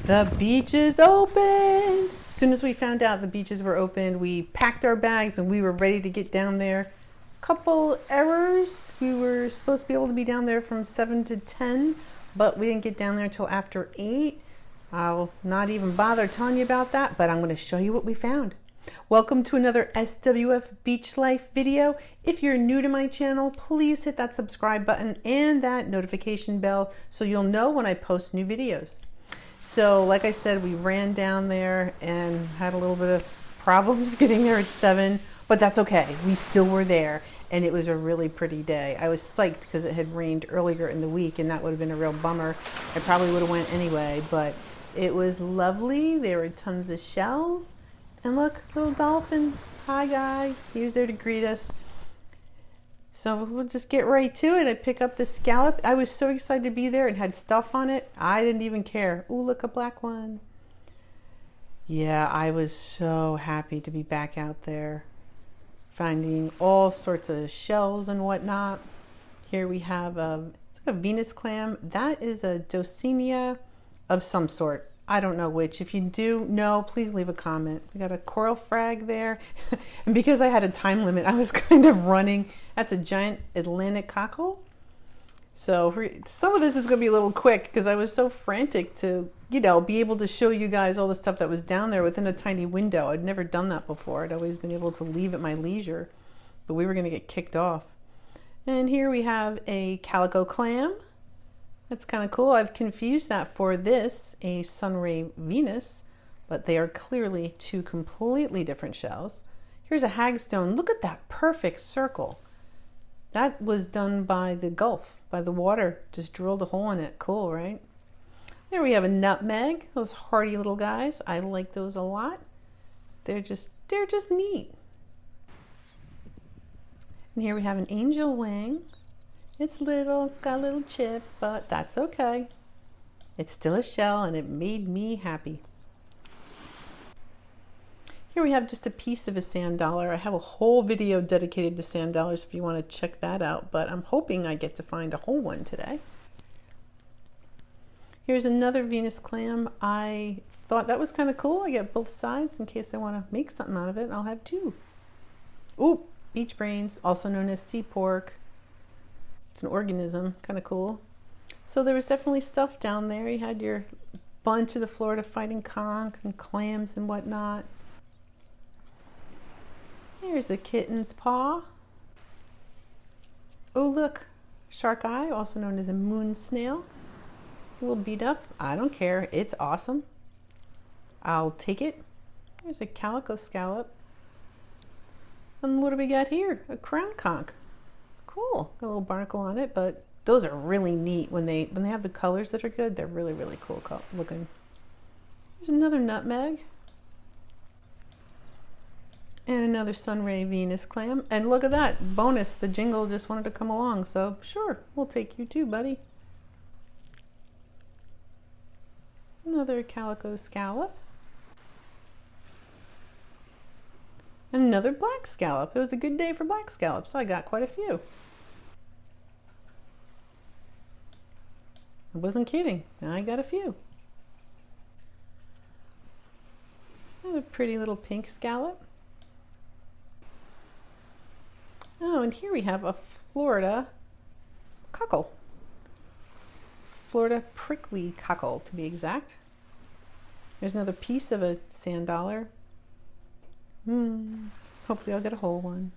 The beach is open. As soon as we found out the beaches were open, we packed our bags and we were ready to get down there. Couple errors. We were supposed to be able to be down there from 7 to 10, but we didn't get down there until after 8. I'll not even bother telling you about that, but I'm going to show you what we found. Welcome to another SWF Beach Life video. If you're new to my channel, please hit that subscribe button and that notification bell so you'll know when I post new videos. So like I said, we ran down there and had a little bit of problems getting there at 7, but that's okay. We still were there and it was a really pretty day. I was psyched because it had rained earlier in the week and that would have been a real bummer. I probably would have went anyway, but it was lovely. There were tons of shells. And look, little dolphin. Hi, guy. He was there to greet us. So we'll just get right to it. I pick up the scallop. I was so excited to be there and had stuff on it. I didn't even care. Ooh, look, a black one. Yeah, I was so happy to be back out there, finding all sorts of shells and whatnot. Here we have it's like a Venus clam. That is a Dosinia of some sort. I don't know which. If you do know, please leave a comment. We got a coral frag there. And because I had a time limit, I was kind of running. That's a giant Atlantic cockle. So some of this is going to be a little quick because I was so frantic to, be able to show you guys all the stuff that was down there within a tiny window. I'd never done that before. I'd always been able to leave at my leisure, but we were going to get kicked off. And here we have a calico clam. That's kind of cool. I've confused that for this, a sunray Venus, but they are clearly two completely different shells. Here's a hagstone. Look at that perfect circle. That was done by the Gulf, by the water. Just drilled a hole in it. Cool, right? There we have a nutmeg. Those hardy little guys. I like those a lot. They're just neat. And here we have an angel wing. It's little, it's got a little chip, but that's okay. It's still a shell and it made me happy. Here we have just a piece of a sand dollar. I have a whole video dedicated to sand dollars if you want to check that out, but I'm hoping I get to find a whole one today. Here's another Venus clam. I thought that was kind of cool. I get both sides in case I want to make something out of it. I'll have two. Ooh, beach brains, also known as sea pork. It's an organism, kind of cool. So there was definitely stuff down there. You had your bunch of the Florida fighting conch and clams and whatnot. Here's a kitten's paw. Oh look, shark eye, also known as a moon snail. It's a little beat up. I don't care, it's awesome. I'll take it. Here's a calico scallop. And what do we got here? A crown conch. Cool, got a little barnacle on it, but those are really neat when they have the colors that are good. They're really, really cool looking. There's another nutmeg and another sunray Venus clam. And look at that bonus, the jingle just wanted to come along, so sure, we'll take you too, buddy. Another calico scallop and another black scallop. It was a good day for black scallops. I got quite a few. I wasn't kidding. I got a few. Another pretty little pink scallop. Oh, and here we have a Florida cockle. Florida prickly cockle, to be exact. There's another piece of a sand dollar. Hopefully I'll get a whole one.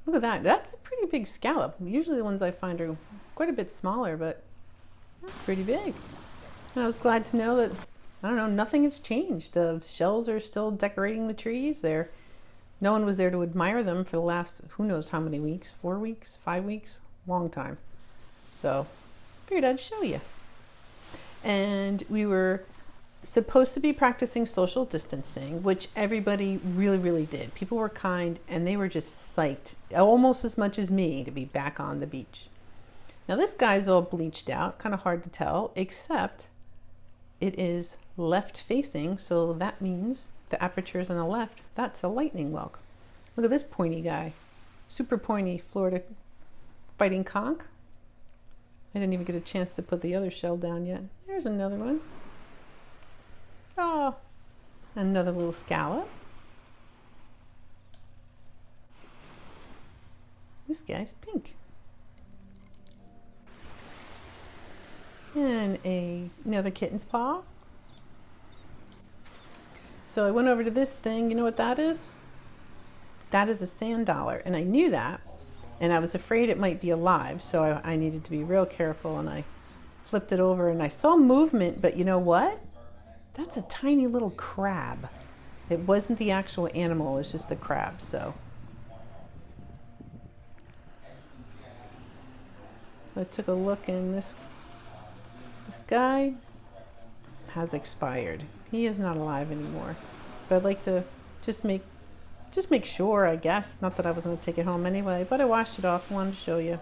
Look at that. That's a pretty big scallop. Usually the ones I find are quite a bit smaller, but that's pretty big. And I was glad to know that, I don't know, nothing has changed. The shells are still decorating the trees there. No one was there to admire them for the last, who knows how many weeks, 4 weeks, 5 weeks, long time. So figured I'd show you. And we were supposed to be practicing social distancing, which everybody really, really did. People were kind and they were just psyched, almost as much as me, to be back on the beach. Now this guy's all bleached out, kind of hard to tell, except it is left facing, so that means the aperture is on the left. That's a lightning whelk. Look at this pointy guy. Super pointy Florida fighting conch. I didn't even get a chance to put the other shell down yet. There's another one. Oh, another little scallop. This guy's pink. And another kitten's paw. So I went over to this thing. You know what that is? That is a sand dollar. And I knew that. And I was afraid it might be alive. So I needed to be real careful. And I flipped it over and I saw movement. But you know what? That's a tiny little crab. It wasn't the actual animal. It's just the crab. So I took a look and this guy has expired. He is not alive anymore. But I'd like to just make sure, I guess. Not that I was going to take it home anyway, but I washed it off and wanted to show you.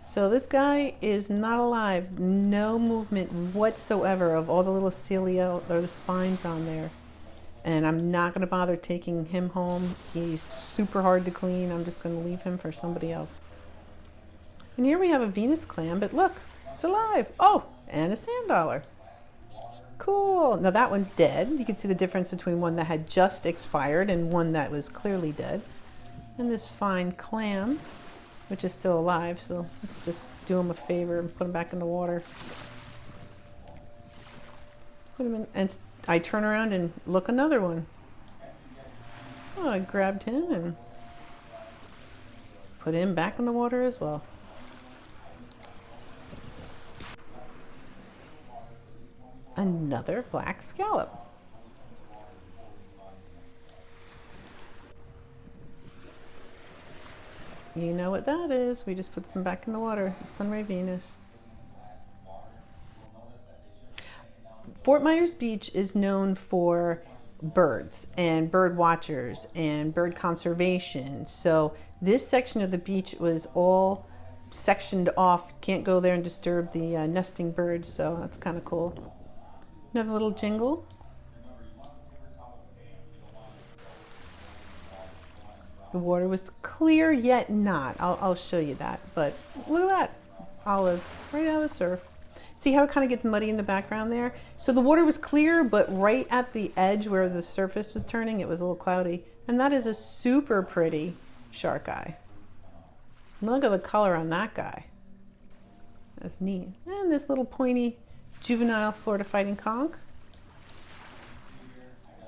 So this guy is not alive. No movement whatsoever of all the little cilia or the spines on there. And I'm not going to bother taking him home. He's super hard to clean. I'm just going to leave him for somebody else. And here we have a Venus clam, but look, it's alive. Oh, and a sand dollar. Cool. Now that one's dead. You can see the difference between one that had just expired and one that was clearly dead. And this fine clam, which is still alive, so let's just do him a favor and put him back in the water. Put him in, and I turn around and look, another one. Oh, I grabbed him and put him back in the water as well. Another black scallop. You know what that is. We just put some back in the water. Sunray Venus. Fort Myers Beach is known for birds and bird watchers and bird conservation. So this section of the beach was all sectioned off. Can't go there and disturb the nesting birds. So that's kind of cool. Another little jingle. The water was clear yet not. I'll show you that. But look at that. Olive right out of the surf. See how it kind of gets muddy in the background there? So the water was clear, but right at the edge where the surface was turning, it was a little cloudy. And that is a super pretty shark eye. Look at the color on that guy. That's neat. And this little pointy juvenile Florida fighting conch.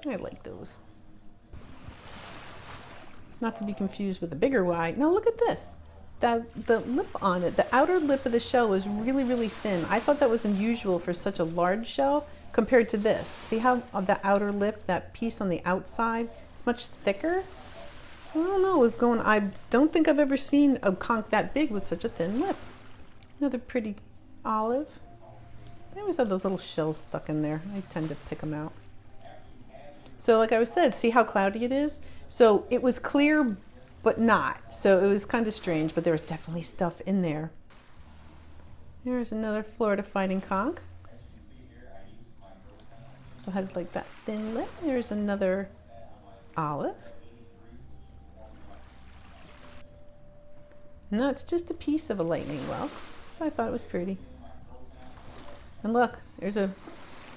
I like those. Not to be confused with the bigger eye. Now look at this. The lip on it, the outer lip of the shell was really, really thin. I thought that was unusual for such a large shell compared to this. See how the outer lip, that piece on the outside, is much thicker? So I don't know what's going on. I don't think I've ever seen a conch that big with such a thin lip. Another pretty olive. They always have those little shells stuck in there. I tend to pick them out. So like I said, see how cloudy it is? So it was clear, but not. So it was kind of strange, but there was definitely stuff in there. Here's another Florida fighting conch. So had like that thin lip. Here's another olive. And that's just a piece of a lightning whelk. I thought it was pretty. And look, there's a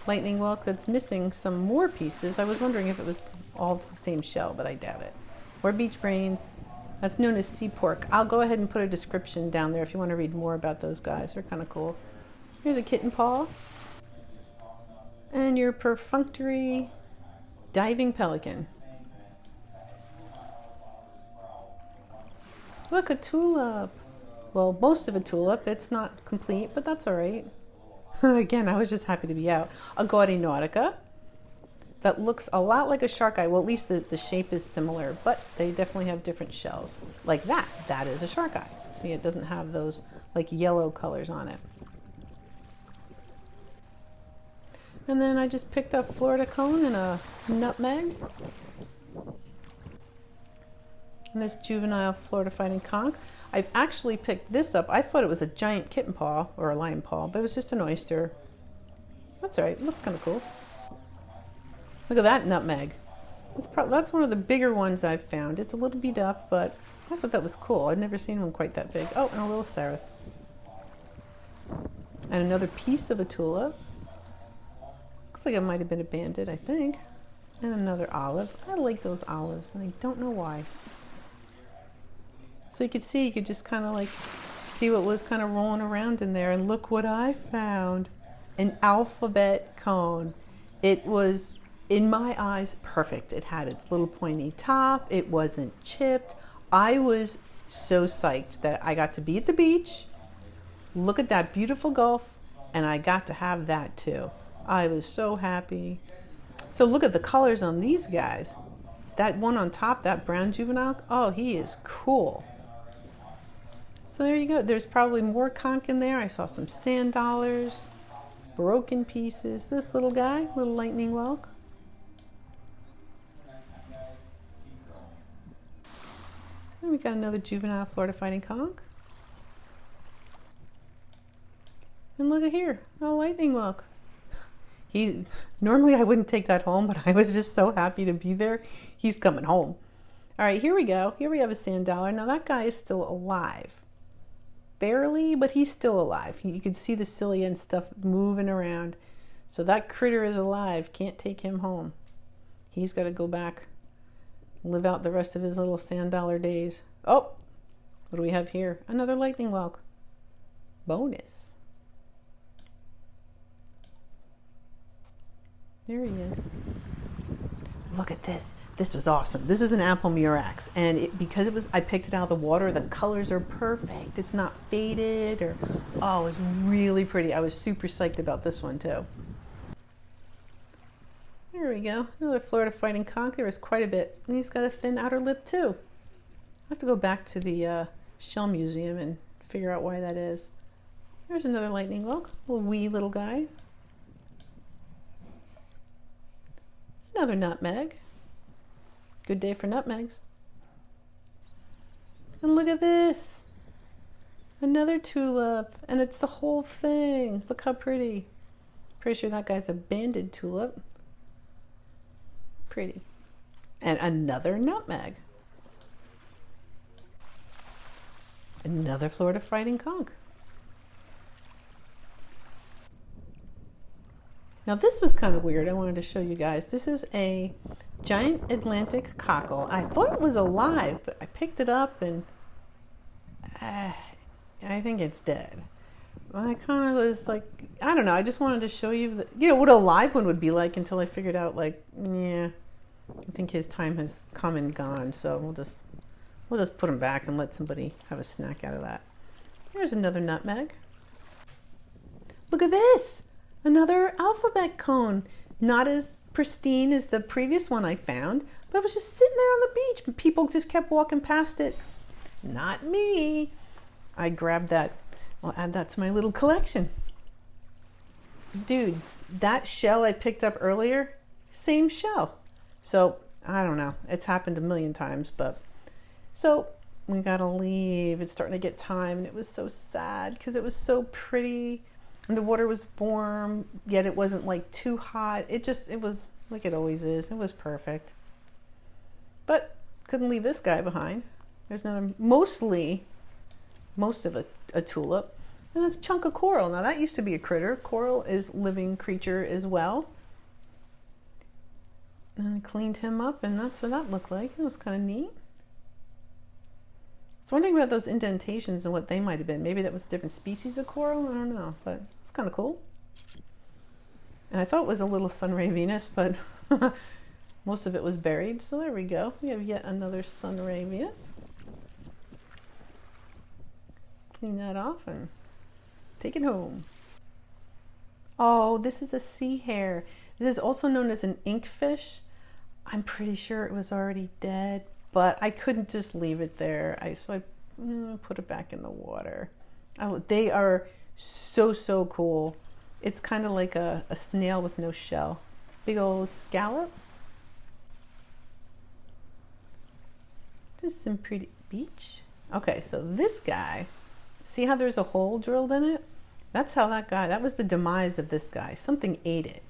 lightning whelk that's missing some more pieces. I was wondering if it was all the same shell, but I doubt it. Or beach brains. That's known as sea pork. I'll go ahead and put a description down there if you want to read more about those guys. They're kind of cool. Here's a kitten paw. And your perfunctory diving pelican. Look, a tulip. Well, most of a tulip. It's not complete, but that's all right. Again, I was just happy to be out. A gaudy nautica that looks a lot like a shark eye. Well, at least the shape is similar, but they definitely have different shells. Like that. That is a shark eye. See, it doesn't have those like yellow colors on it. And then I just picked up Florida cone and a nutmeg. And this juvenile Florida fighting conch. I've actually picked this up. I thought it was a giant kitten paw or a lion paw, but it was just an oyster. That's all right. It looks kind of cool. Look at that nutmeg. That's one of the bigger ones I've found. It's a little beat up, but I thought that was cool. I'd never seen one quite that big. Oh, and a little seraph. And another piece of a tulip. Looks Looks like it might have been abandoned, I think. And another olive. I like those olives, and I don't know why. So you could see, you could just kind of like see what was kind of rolling around in there. And look what I found. An alphabet cone. It was, in my eyes, perfect. It had its little pointy top. It wasn't chipped. I was so psyched that I got to be at the beach, look at that beautiful Gulf, and I got to have that too. I was so happy. So look at the colors on these guys. That one on top, that brown juvenile, oh, he is cool. So there you go. There's probably more conch in there. I saw some sand dollars, broken pieces. This little guy, little lightning whelk. And we got another juvenile Florida fighting conch. And look at here, a lightning whelk. Normally I wouldn't take that home, but I was just so happy to be there. He's coming home. All right, here we go. Here we have a sand dollar. Now that guy is still alive. Barely, but he's still alive. You can see the cilia and stuff moving around. So that critter is alive. Can't take him home. He's got to go back, live out the rest of his little sand dollar days. Oh, what do we have here? Another lightning whelk. Bonus. There he is. Look at this. This was awesome. This is an apple Murex, and because I picked it out of the water, the colors are perfect. It's not faded or, oh, it's really pretty. I was super psyched about this one too. There we go. Another Florida fighting conch. There was quite a bit. And he's got a thin outer lip too. I have to go back to the shell museum and figure out why that is. There's another lightning whelk. Little wee little guy. Another nutmeg. Good day for nutmegs. And look at this. Another tulip. And it's the whole thing. Look how pretty. Pretty sure that guy's a banded tulip. Pretty. And another nutmeg. Another Florida fighting conch. Now this was kind of weird. I wanted to show you guys. This is a giant Atlantic cockle. I thought it was alive, but I picked it up and I think it's dead. I kind of was like, I don't know. I just wanted to show you, what a live one would be like until I figured out, like, yeah, I think his time has come and gone. So we'll just put him back and let somebody have a snack out of that. Here's another nutmeg. Look at this. Another alphabet cone, not as pristine as the previous one I found, but it was just sitting there on the beach. And people just kept walking past it. Not me. I grabbed that. I'll add that to my little collection. Dude, that shell I picked up earlier, same shell. So, I don't know. It's happened a million times, but so we gotta leave. It's starting to get time, and it was so sad because it was so pretty. And the water was warm, yet it wasn't like too hot. It was like it always is. It was perfect. But couldn't leave this guy behind. There's another, most of a tulip. And that's a chunk of coral. Now that used to be a critter. Coral is a living creature as well. And I cleaned him up, and that's what that looked like. It was kind of neat. I was wondering about those indentations and what they might have been. Maybe that was a different species of coral. I don't know, but it's kind of cool. And I thought it was a little sunray Venus, but most of it was buried. So there we go. We have yet another sunray Venus. Clean that off and take it home. Oh, this is a sea hare. This is also known as an inkfish. I'm pretty sure it was already dead, but I couldn't just leave it there. So I put it back in the water. They are so cool. It's kind of like a snail with no shell. Big old scallop. Just some pretty beach. Okay, so this guy, see how there's a hole drilled in it? That's how that was the demise of this guy. Something ate it.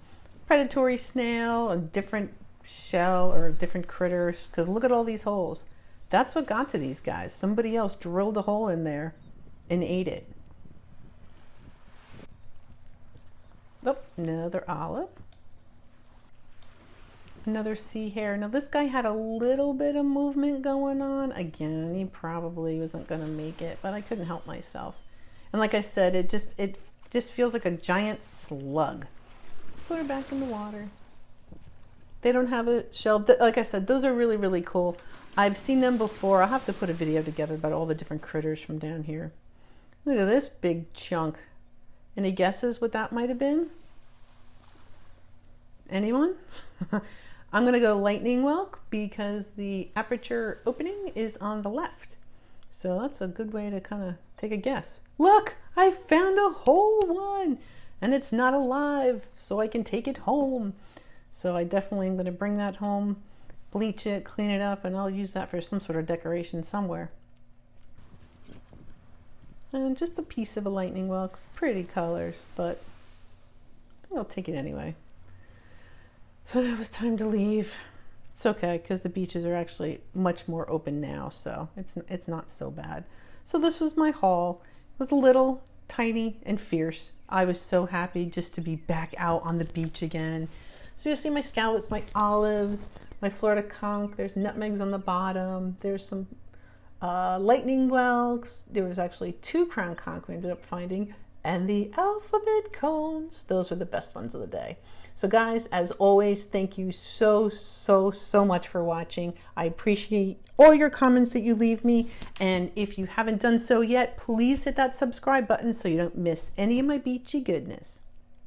Predatory snail, a different shell or different critters, because look at all these holes. That's what got to these guys. Somebody else drilled a hole in there and ate it. Oh, another olive. Another sea hare. Now this guy had a little bit of movement going on. Again, he probably wasn't going to make it, but I couldn't help myself. And like I said, it just feels like a giant slug. Put her back in the water. They don't have a shell. Like I said, those are really, really cool. I've seen them before. I'll have to put a video together about all the different critters from down here. Look at this big chunk. Any guesses what that might have been? Anyone? I'm going to go lightning whelk because the aperture opening is on the left. So that's a good way to kind of take a guess. Look, I found a whole one and it's not alive, so I can take it home. So I definitely am going to bring that home, bleach it, clean it up, and I'll use that for some sort of decoration somewhere. And just a piece of a lightning whelk. Pretty colors, but I think I'll take it anyway. So it was time to leave. It's okay because the beaches are actually much more open now, so it's not so bad. So this was my haul. It was little, tiny, and fierce. I was so happy just to be back out on the beach again. So you'll see my scallops, my olives, my Florida conch. There's nutmegs on the bottom. There's some lightning whelks. There was actually 2 crown conch we ended up finding, and the alphabet cones. Those were the best ones of the day. So guys, as always, thank you so much for watching. I appreciate all your comments that you leave me. And if you haven't done so yet, please hit that subscribe button so you don't miss any of my beachy goodness.